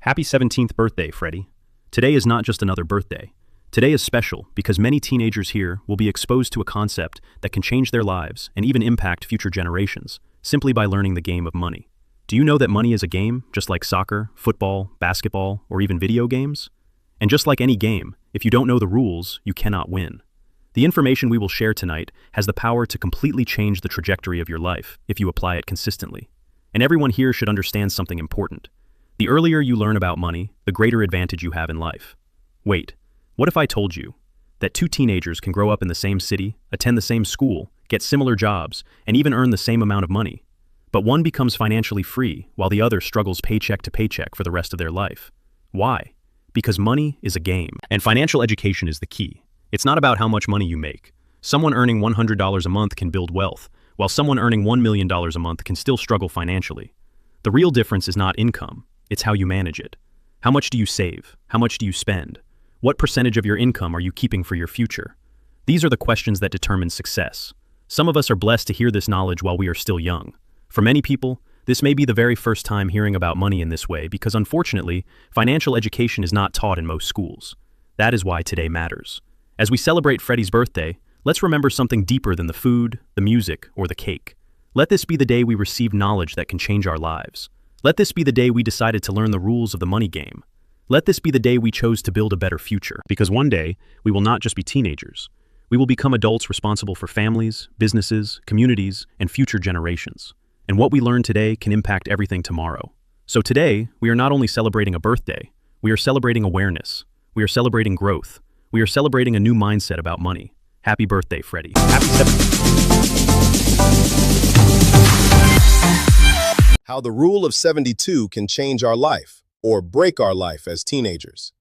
Happy 17th birthday, Freddie. Today is not just another birthday. Today is special because many teenagers here will be exposed to a concept that can change their lives and even impact future generations, simply by learning the game of money. Do you know that money is a game, just like soccer, football, basketball, or even video games? And just like any game, if you don't know the rules, you cannot win. The information we will share tonight has the power to completely change the trajectory of your life if you apply it consistently. And everyone here should understand something important. The earlier you learn about money, the greater advantage you have in life. Wait, what if I told you that two teenagers can grow up in the same city, attend the same school, get similar jobs, and even earn the same amount of money? But one becomes financially free while the other struggles paycheck to paycheck for the rest of their life. Why? Because money is a game, and financial education is the key. It's not about how much money you make. Someone earning $100 a month can build wealth, while someone earning $1 million a month can still struggle financially. The real difference is not income, it's how you manage it. How much do you save? How much do you spend? What percentage of your income are you keeping for your future? These are the questions that determine success. Some of us are blessed to hear this knowledge while we are still young. For many people, this may be the very first time hearing about money in this way because unfortunately, financial education is not taught in most schools. That is why today matters. As we celebrate Freddie's birthday, let's remember something deeper than the food, the music, or the cake. Let this be the day we receive knowledge that can change our lives. Let this be the day we decided to learn the rules of the money game. Let this be the day we chose to build a better future. Because one day, we will not just be teenagers. We will become adults responsible for families, businesses, communities, and future generations. And what we learn today can impact everything tomorrow. So today, we are not only celebrating a birthday, we are celebrating awareness. We are celebrating growth. We are celebrating a new mindset about money. Happy birthday, Freddie. Happy 17th. How the rule of 72 can change our life, or break our life as teenagers.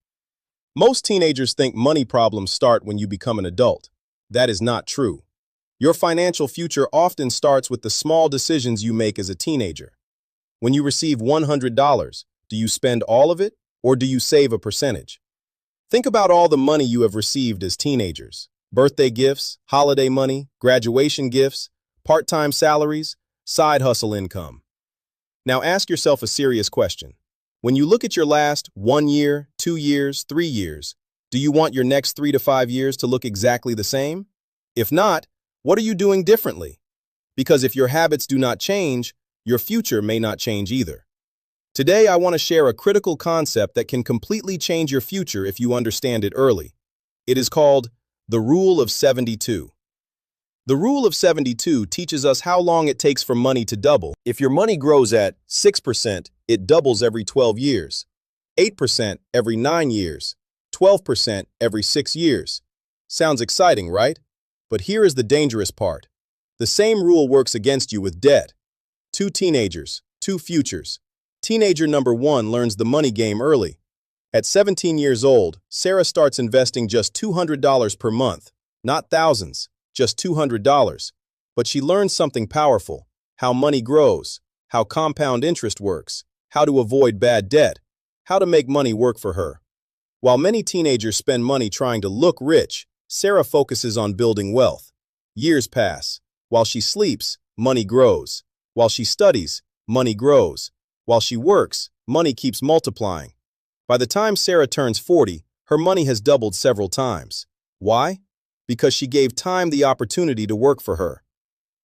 Most teenagers think money problems start when you become an adult. That is not true. Your financial future often starts with the small decisions you make as a teenager. When you receive $100, do you spend all of it, or do you save a percentage? Think about all the money you have received as teenagers. Birthday gifts, holiday money, graduation gifts, part-time salaries, side hustle income. Now ask yourself a serious question. When you look at your last 1 year, 2 years, 3 years, do you want your next 3 to 5 years to look exactly the same? If not, what are you doing differently? Because if your habits do not change, your future may not change either. Today, I want to share a critical concept that can completely change your future if you understand it early. It is called the Rule of 72. The Rule of 72 teaches us how long it takes for money to double. If your money grows at 6%, it doubles every 12 years, 8% every 9 years, 12% every 6 years. Sounds exciting, right? But here is the dangerous part. The same rule works against you with debt. Two teenagers, two futures. Teenager number 1 learns the money game early. At 17 years old, Sarah starts investing just $200 per month, not thousands, just $200. But she learns something powerful: how money grows, how compound interest works, how to avoid bad debt, how to make money work for her. While many teenagers spend money trying to look rich, Sarah focuses on building wealth. Years pass. While she sleeps, money grows. While she studies, money grows. While she works, money keeps multiplying. By the time Sarah turns 40, her money has doubled several times. Why? Because she gave time the opportunity to work for her.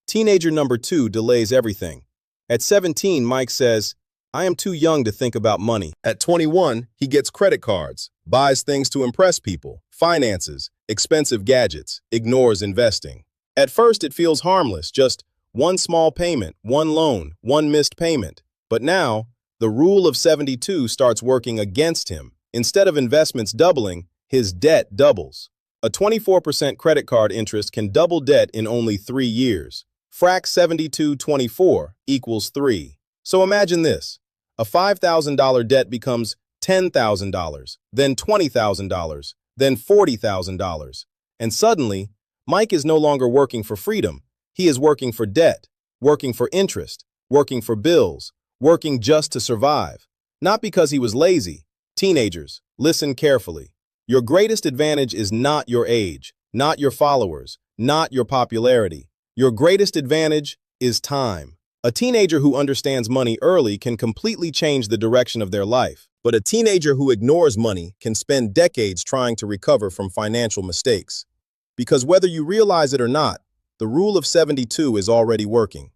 Teenager number 2 delays everything. At 17, Mike says, "I am too young to think about money." At 21, he gets credit cards, buys things to impress people, finances, expensive gadgets, ignores investing. At first, it feels harmless, just one small payment, one loan, one missed payment. But now, the rule of 72 starts working against him. Instead of investments doubling, his debt doubles. A 24% credit card interest can double debt in only 3 years. Frac 72/24 equals 3. So imagine this. A $5,000 debt becomes $10,000, then $20,000, then $40,000. And suddenly, Mike is no longer working for freedom. He is working for debt, working for interest, working for bills, working just to survive. Not because he was lazy. Teenagers, listen carefully. Your greatest advantage is not your age, not your followers, not your popularity. Your greatest advantage is time. A teenager who understands money early can completely change the direction of their life. But a teenager who ignores money can spend decades trying to recover from financial mistakes. Because whether you realize it or not, the rule of 72 is already working.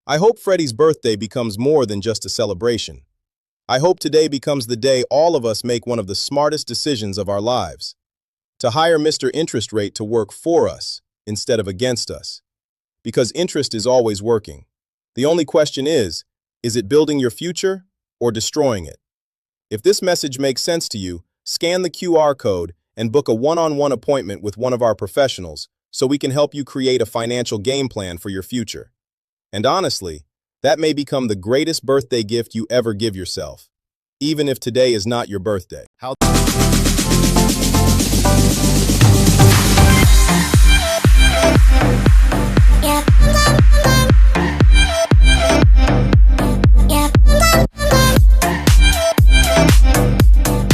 I hope Freddie's birthday becomes more than just a celebration. I hope today becomes the day all of us make one of the smartest decisions of our lives. To hire Mr. Interest Rate to work for us instead of against us. Because interest is always working. The only question is it building your future or destroying it? If this message makes sense to you, scan the QR code and book a one-on-one appointment with one of our professionals so we can help you create a financial game plan for your future. And honestly, that may become the greatest birthday gift you ever give yourself, even if today is not your birthday.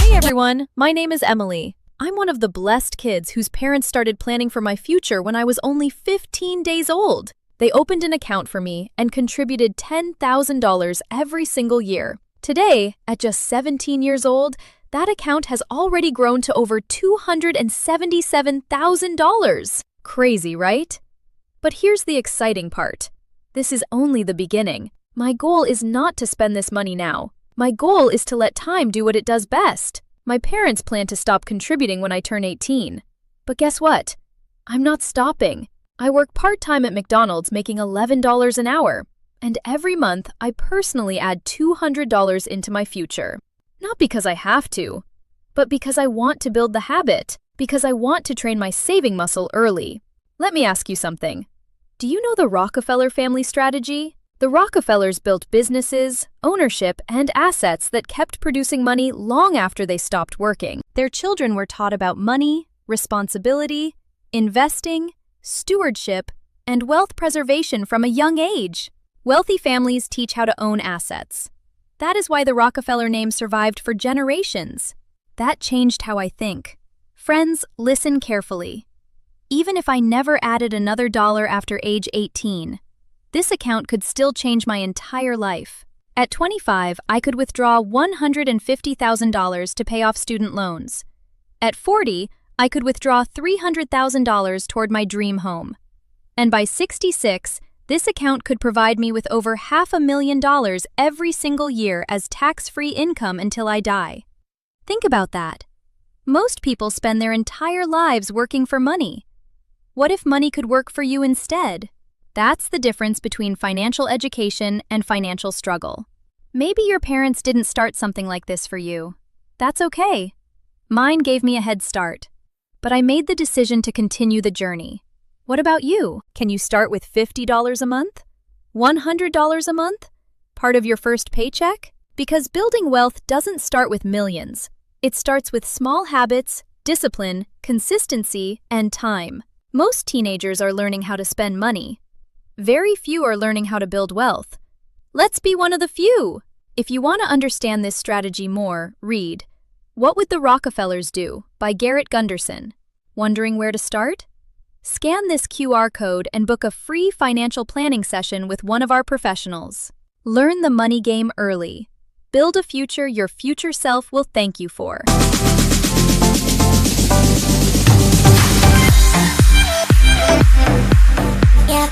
Hey everyone, my name is Emily. I'm one of the blessed kids whose parents started planning for my future when I was only 15 days old. They opened an account for me and contributed $10,000 every single year. Today, at just 17 years old, that account has already grown to over $277,000. Crazy, right? But here's the exciting part. This is only the beginning. My goal is not to spend this money now. My goal is to let time do what it does best. My parents plan to stop contributing when I turn 18. But guess what? I'm not stopping. I work part-time at McDonald's making $11 an hour. And every month, I personally add $200 into my future. Not because I have to, but because I want to build the habit. Because I want to train my saving muscle early. Let me ask you something. Do you know the Rockefeller family strategy? The Rockefellers built businesses, ownership, and assets that kept producing money long after they stopped working. Their children were taught about money, responsibility, investing, stewardship, and wealth preservation from a young age. Wealthy families teach how to own assets. That is why the Rockefeller name survived for generations. That changed how I think. Friends, listen carefully. Even if I never added another dollar after age 18, this account could still change my entire life. At 25, I could withdraw $150,000 to pay off student loans. At 40, I could withdraw $300,000 toward my dream home. And by 66, this account could provide me with over $500,000 every single year as tax-free income until I die. Think about that. Most people spend their entire lives working for money. What if money could work for you instead? That's the difference between financial education and financial struggle. Maybe your parents didn't start something like this for you. That's okay. Mine gave me a head start. But I made the decision to continue the journey. What about you? Can you start with $50 a month? $100 a month? Part of your first paycheck? Because building wealth doesn't start with millions. It starts with small habits, discipline, consistency, and time. Most teenagers are learning how to spend money. Very few are learning how to build wealth. Let's be one of the few. If you want to understand this strategy more, read What Would the Rockefellers Do? By Garrett Gunderson. Wondering where to start? Scan this QR code and book a free financial planning session with one of our professionals. Learn the money game early. Build a future your future self will thank you for. Yeah.